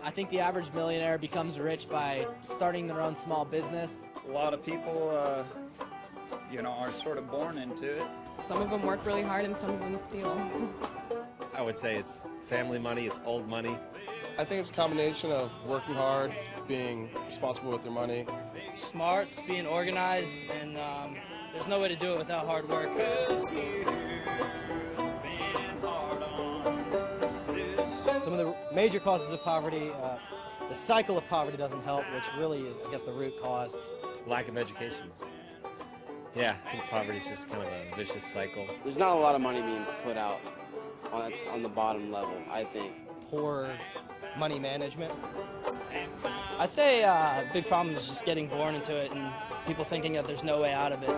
I think the average millionaire becomes rich by starting their own small business. A lot of people, are sort of born into it. Some of them work really hard and some of them steal. I would say it's family money, it's old money. I think it's a combination of working hard, being responsible with your money. Smarts, being organized, and there's no way to do it without hard work. Some of the major causes of poverty, the cycle of poverty doesn't help, which really is, I guess, the root cause. Lack of education. Yeah, I think poverty is just kind of a vicious cycle. There's not a lot of money being put out on the bottom level, I think. Poor money management. I'd say a big problem is just getting born into it and people thinking that there's no way out of it.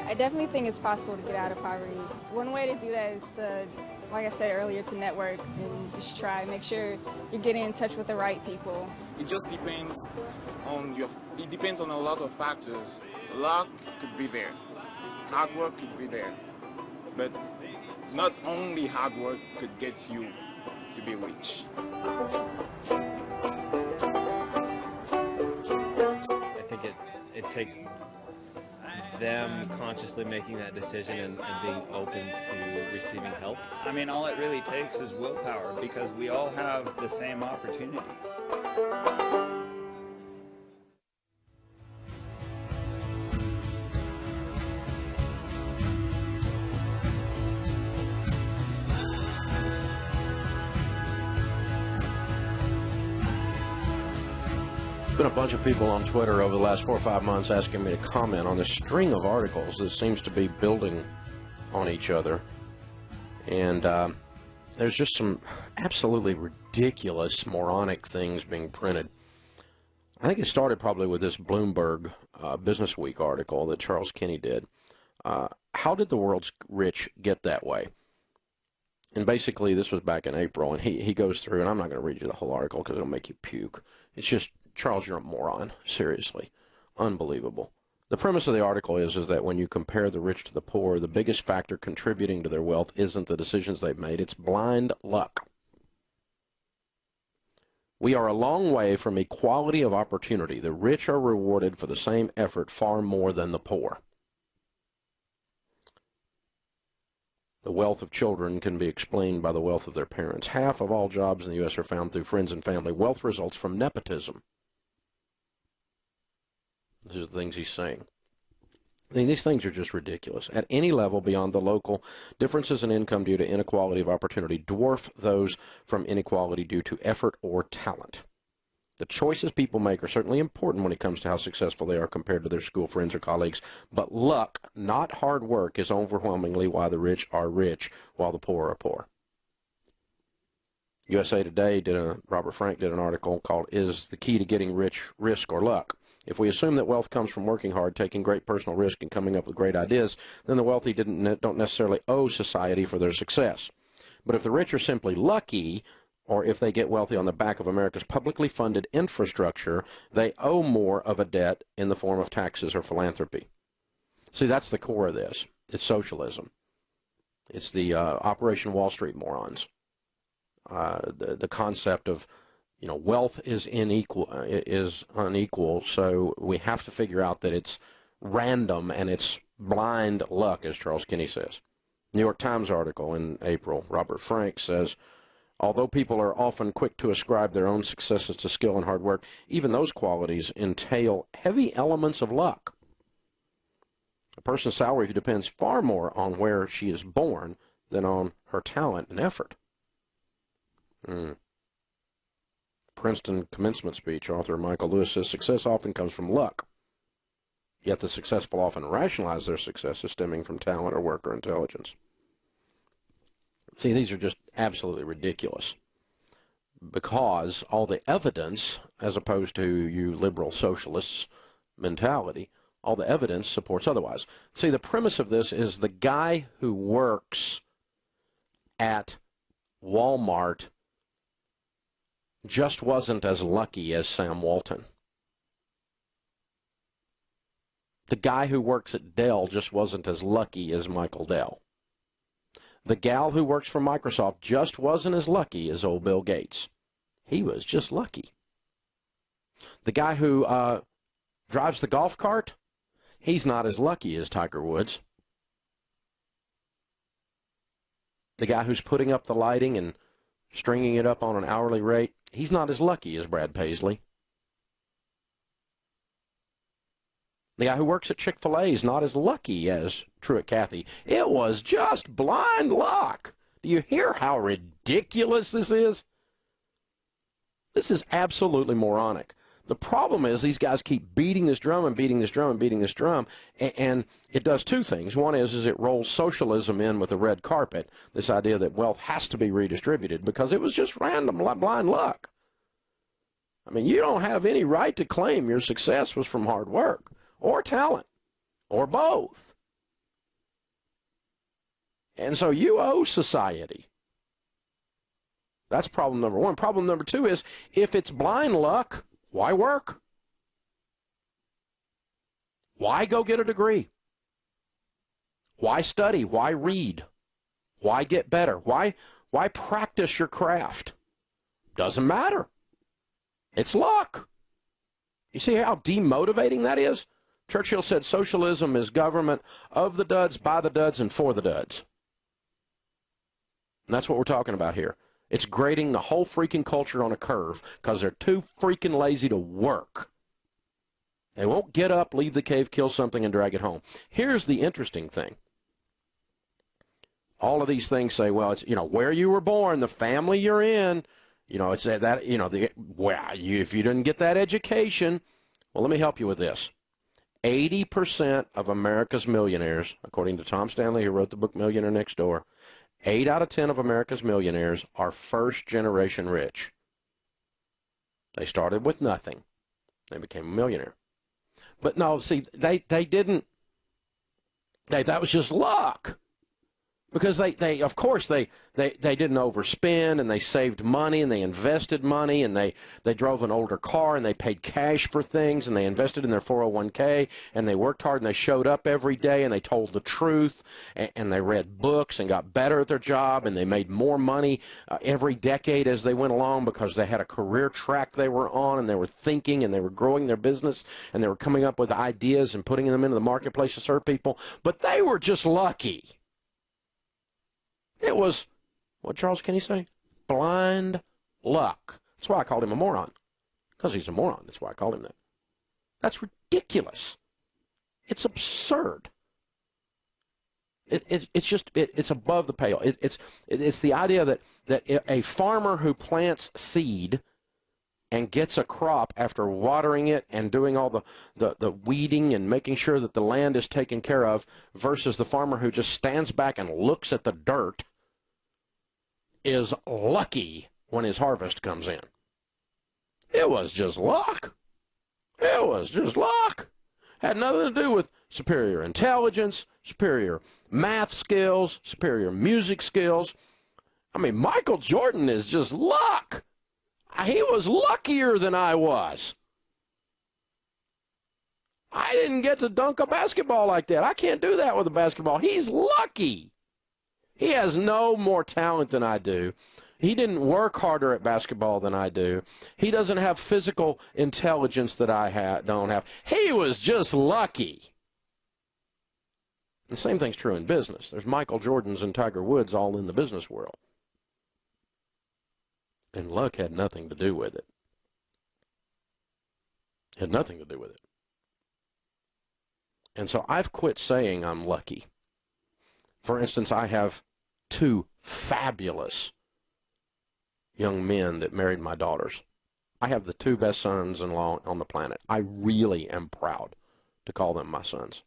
I definitely think it's possible to get out of poverty. One way to do that is to, like I said earlier, to network and just try, make sure you're getting in touch with the right people. It just depends on a lot of factors. Luck could be there, hard work could be there, but not only hard work could get you to be rich. I think it takes them consciously making that decision and being open to receiving help. I mean, all it really takes is willpower, because we all have the same opportunities. Been a bunch of people on Twitter over the last 4 or 5 months asking me to comment on this string of articles that seems to be building on each other. And there's just some absolutely ridiculous, moronic things being printed. I think it started probably with this Bloomberg Business Week article that Charles Kinney did. How did the world's rich get that way? And basically, this was back in April, and he goes through, and I'm not going to read you the whole article because it'll make you puke. It's just, Charles, you're a moron. Seriously. Unbelievable. The premise of the article is that when you compare the rich to the poor, the biggest factor contributing to their wealth isn't the decisions they've made, it's blind luck. We are a long way from equality of opportunity. The rich are rewarded for the same effort far more than the poor. The wealth of children can be explained by the wealth of their parents. Half of all jobs in the U.S. are found through friends and family. Wealth results from nepotism. These are the things he's saying. I mean, these things are just ridiculous. At any level beyond the local, differences in income due to inequality of opportunity dwarf those from inequality due to effort or talent. The choices people make are certainly important when it comes to how successful they are compared to their school friends or colleagues, but luck, not hard work, is overwhelmingly why the rich are rich while the poor are poor. USA Today Robert Frank did an article called, "Is the Key to Getting Rich Risk or Luck?" If we assume that wealth comes from working hard, taking great personal risk, and coming up with great ideas, then the wealthy don't necessarily owe society for their success. But if the rich are simply lucky, or if they get wealthy on the back of America's publicly funded infrastructure, they owe more of a debt in the form of taxes or philanthropy. See, that's the core of this. It's socialism. It's the Operation Wall Street morons. The concept of, wealth is unequal, so we have to figure out that it's random and it's blind luck, as Charles Kinney says. New York Times article in April, Robert Frank says, although people are often quick to ascribe their own successes to skill and hard work, even those qualities entail heavy elements of luck. A person's salary depends far more on where she is born than on her talent and effort. Princeton commencement speech author Michael Lewis says success often comes from luck, yet the successful often rationalize their success as stemming from talent or work or intelligence. See, these are just absolutely ridiculous, because all the evidence, as opposed to you liberal socialists' mentality, all the evidence supports otherwise. See, the premise of this is the guy who works at Walmart just wasn't as lucky as Sam Walton. The guy who works at Dell just wasn't as lucky as Michael Dell. The gal who works for Microsoft just wasn't as lucky as old Bill Gates. He was just lucky. The guy who drives the golf cart, he's not as lucky as Tiger Woods. The guy who's putting up the lighting and stringing it up on an hourly rate, he's not as lucky as Brad Paisley. The guy who works at Chick-fil-A is not as lucky as Truett Cathy. It was just blind luck. Do you hear how ridiculous this is? This is absolutely moronic. The problem is these guys keep beating this drum and beating this drum and beating this drum, and it does two things. One is it rolls socialism in with a red carpet, this idea that wealth has to be redistributed because it was just random, blind luck. I mean, you don't have any right to claim your success was from hard work or talent or both. And so you owe society. That's problem number one. Problem number two is if it's blind luck, why work? Why go get a degree? Why study? Why read? Why get better? Why practice your craft? Doesn't matter. It's luck. You see how demotivating that is? Churchill said socialism is government of the duds, by the duds, and for the duds. And that's what we're talking about here. It's grading the whole freaking culture on a curve because they're too freaking lazy to work. They won't get up, leave the cave, kill something, and drag it home. Here's the interesting thing. All of these things say, well, it's, where you were born, the family you're in, it's that, if you didn't get that education, well, let me help you with this. 80% of America's millionaires, according to Tom Stanley, who wrote the book Millionaire Next Door, 8 out of 10 of America's millionaires are first-generation rich. They started with nothing. They became a millionaire. But no, see, they didn't. That was just luck. Because they didn't overspend, and they saved money, and they invested money, and they drove an older car, and they paid cash for things, and they invested in their 401k, and they worked hard, and they showed up every day, and they told the truth, and they read books and got better at their job, and they made more money every decade as they went along because they had a career track they were on, and they were thinking, and they were growing their business, and they were coming up with ideas and putting them into the marketplace to serve people. But they were just lucky. It was, what Charles Kinney say? Blind luck. That's why I called him a moron. Because he's a moron. That's why I called him that. That's ridiculous. It's absurd. It's above the pale. It's the idea that a farmer who plants seed and gets a crop after watering it and doing all the weeding and making sure that the land is taken care of versus the farmer who just stands back and looks at the dirt is lucky when his harvest comes in. It was just luck. It was just luck. Had nothing to do with superior intelligence, superior math skills, superior music skills. I mean, Michael Jordan is just luck. He was luckier than I was. I didn't get to dunk a basketball like that. I can't do that with a basketball. He's lucky. He has no more talent than I do. He didn't work harder at basketball than I do. He doesn't have physical intelligence that I don't have. He was just lucky. The same thing's true in business. There's Michael Jordans and Tiger Woods all in the business world. And luck had nothing to do with it. Had nothing to do with it. And so I've quit saying I'm lucky. For instance, I have 2 fabulous young men that married my daughters. I have the 2 best sons-in-law on the planet. I really am proud to call them my sons.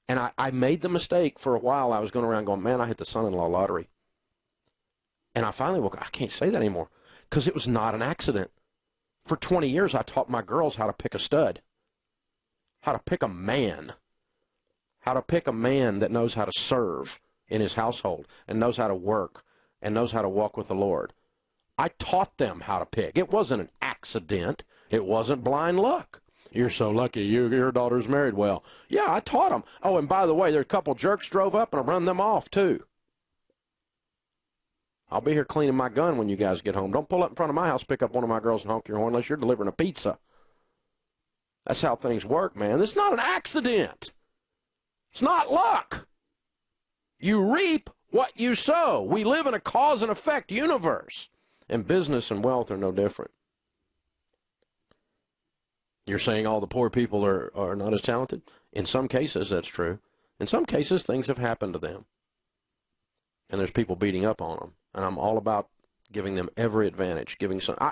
And I made the mistake for a while. I was going around going, man, I hit the son-in-law lottery. And I finally woke up, I can't say that anymore because it was not an accident. For 20 years, I taught my girls how to pick a stud, how to pick a man, how to pick a man that knows how to serve in his household and knows how to work and knows how to walk with the Lord. I taught them how to pick. It wasn't an accident. It wasn't blind luck. You're so lucky. Your daughter's married well. Yeah, I taught them. Oh, and by the way, there are a couple jerks drove up, and I run them off, too. I'll be here cleaning my gun when you guys get home. Don't pull up in front of my house, pick up one of my girls, and honk your horn unless you're delivering a pizza. That's how things work, man. It's not an accident. It's not luck. You reap what you sow. We live in a cause and effect universe, and business and wealth are no different. You're saying all the poor people are not as talented? In some cases, that's true. In some cases, things have happened to them, and there's people beating up on them, and I'm all about giving them every advantage.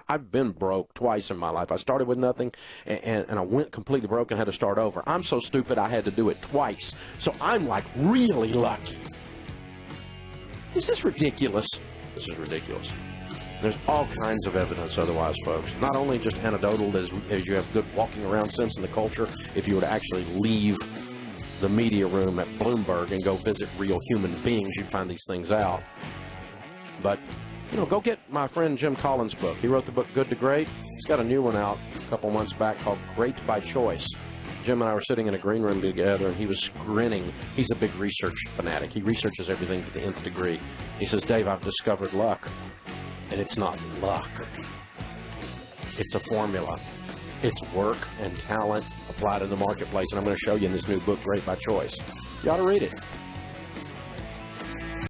I've been broke twice in my life. I started with nothing, and I went completely broke and had to start over. I'm so stupid I had to do it twice, so I'm like really lucky. Is this ridiculous? This is ridiculous. There's all kinds of evidence otherwise, folks. Not only just anecdotal, as you have good walking around sense in the culture, if you were to actually leave the media room at Bloomberg and go visit real human beings, you'd find these things out. But, you know, go get my friend Jim Collins' book. He wrote the book Good to Great. He's got a new one out a couple months back called Great by Choice. Jim and I were sitting in a green room together, and he was grinning. He's a big research fanatic. He researches everything to the nth degree. He says, Dave, I've discovered luck. And it's not luck. It's a formula. It's work and talent applied in the marketplace, and I'm going to show you in this new book, Great by Choice. You ought to read it.